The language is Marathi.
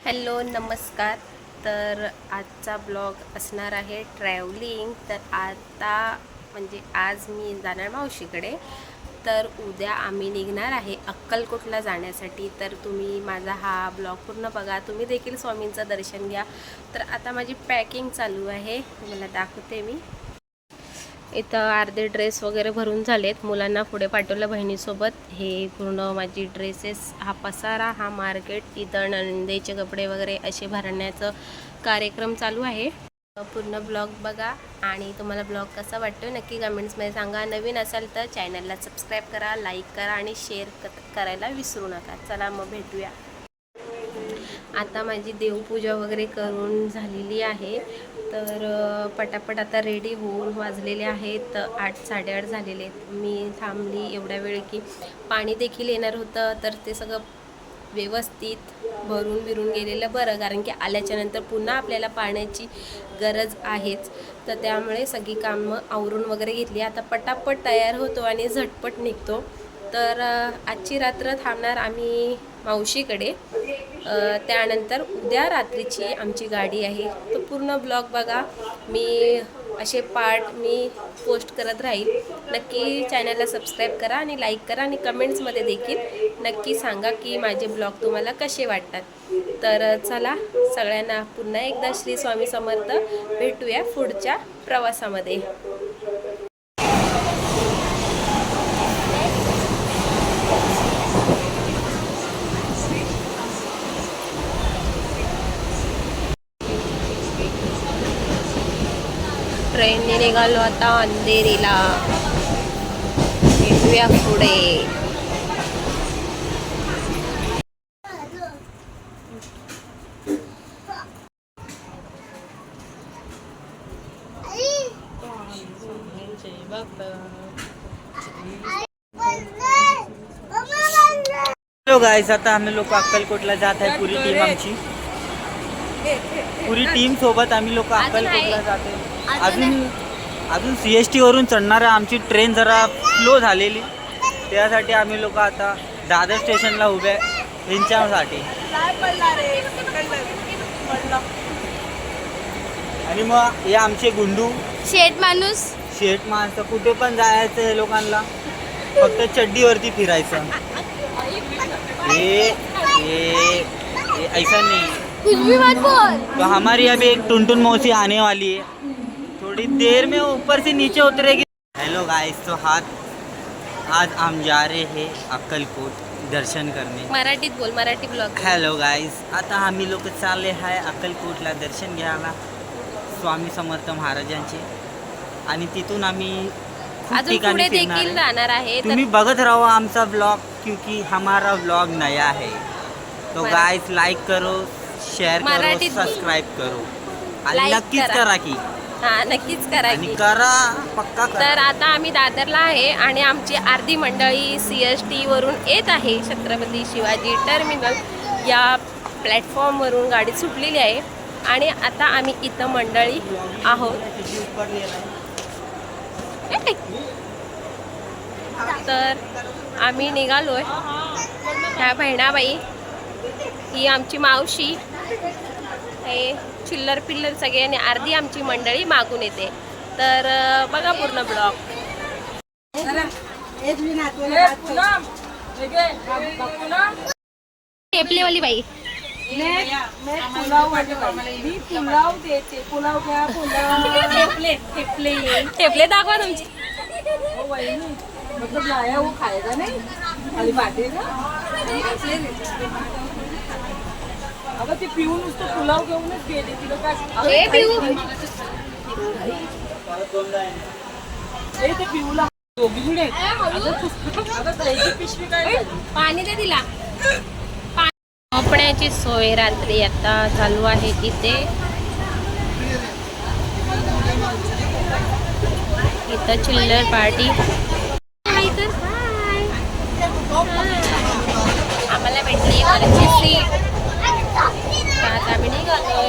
हॅलो नमस्कार. तर आजचा ब्लॉग असणार आहे ट्रॅव्हलिंग. तर आता म्हणजे आज मी जाणार मावशीकडे. तर उद्या आम्ही निघणार आहे अक्कलकोटला जाण्यासाठी. तर तुम्ही माझा हा ब्लॉग पूर्ण बघा, तुम्ही देखील स्वामींचं दर्शन घ्या. तर आता माझी पॅकिंग चालू आहे, तुम्हाला दाखवते मी. इथं अर्धे ड्रेस वगैरे भरून झालेत, मुलांना पुढे पाठवलं बहिणीसोबत. हे पूर्ण माझी ड्रेसेस, हा पसारा, हा मार्केट, इथं नंदेचे कपडे वगैरे असे भरण्याचं कार्यक्रम चालू आहे. पूर्ण ब्लॉग बघा आणि तुम्हाला ब्लॉग कसा वाटतो नक्की कमेंट्समध्ये सांगा. नवीन असाल तर चॅनलला सबस्क्राईब करा, लाईक करा आणि शेअर करायला विसरू नका. चला मग भेटूया. आता माझी देवपूजा वगैरे करून झालेली आहे. तर पटापट आता रेडी होऊन वाजलेले आहेत 8 साडेआठ झालेले आहेत. मी थांबली एवढ्या वेळ की पाणी देखील येणार होतं, तर ते सगळं व्यवस्थित भरून बिरून गेलेलं बरं, कारण की आल्याच्यानंतर पुन्हा आपल्याला पाण्याची गरज आहेच. तर त्यामुळे सगळी कामं आवरून वगैरे घेतली. आता पटापट तयार होतो आणि झटपट निघतो. तर आजची रात्र थांबणार आम्ही मावशीकडे. त्यानंतर उद्या रात्रीची आमची गाडी आहे. तो पूर्ण ब्लॉग बघा, मी असे पार्ट मी पोस्ट करत राहील. नक्की चॅनलला सबस्क्राईब करा आणि लाईक करा आणि कमेंट्समध्ये देखील नक्की सांगा की माझे ब्लॉग तुम्हाला कसे वाटतात. तर चला सगळ्यांना पुन्हा एकदा श्री स्वामी समर्थ. भेटूया पुढच्या प्रवासामध्ये. ट्रेनने निघालो आता अंधेरीला. भेटूया पुढे. हॅलो गाइस, आता आम्ही लोक अक्कलकोटला जात आहे. पुरी टीम आमची, पुरी टीम सोबत आम्ही लोक अक्कलकोटला जात आहे. अजून CST वरून चढणार आहे. आमची ट्रेन जरा स्लो झालेली, त्यासाठी आम्ही लोक आता दादर स्टेशनला उभे आहे यांच्यासाठी. आणि मग हे आमचे गुंडू शेठ माणसं, कुठे पण जायचं हे लोकांना, फक्त चड्डीवरती फिरायचं. ये ऐसा नहीं, कुछ भी मत बोल. तो हमारी अभी एक टुनटुन मौसी आने वाली है, थोड़ी देर में ऊपर से नीचे उतरेगी. हेलो गाइस, तो आज हम जा रहे हैं अक्कलकोट दर्शन करने. मराठीत बोल, मराठी ब्लॉग. हॅलो गाइस, आता आम्ही लोक चालले आहे अक्कलकोटला दर्शन घ्यायला स्वामी समर्थ महाराजांचे. आणि तिथून आम्ही खूप अजून ठिकाणी पुढे फिरणार देखील आहे. जाणार आहे. तुम्ही बघत राहा आमचा ब्लॉग, क्योंकि हमारा ब्लॉग नया है. तो गाइस लाइक करो, शेअर करो, मराठीत बोल. सबस्क्राईब करो आणि Like नक्कीच करा. करा की. हा नक्कीच करा आणि की. करा, पक्का तर करा. आता आम्ही दादरला आहे आणि आमची अर्धी मंडळी CST वरून येत आहे. छत्रपती शिवाजी टर्मिनल या प्लॅटफॉर्मवरून गाडी सुटलेली आहे आणि आता आम्ही इथं मंडळी आहोत. तर आम्ही निघालोय. ह्या बहिणाबाई, ही आमची मावशी, हे चिल्लर पिल्लर सगळे आणि अर्धी आमची मंडळी मागून येते. तर बघा पूर्ण ब्लॉग. टेपलेवाली बाई, टेपले दाखवा तुमची. मतलब लाया वो खाएगा नहीं, खाली बांटेगा. अगं ते पिऊन नुसतं पुलाव घेऊनच गेले. तिला काय ए पिऊ, ते पिऊला दोघी पिशवी काय पाणी दे तिला. झोपण्याची सोय रात्री आता चालू आहे इथे. इथं चिल्लर पार्टी. आम्हाला भेटली वरची सीट. आता आम्ही निघालो.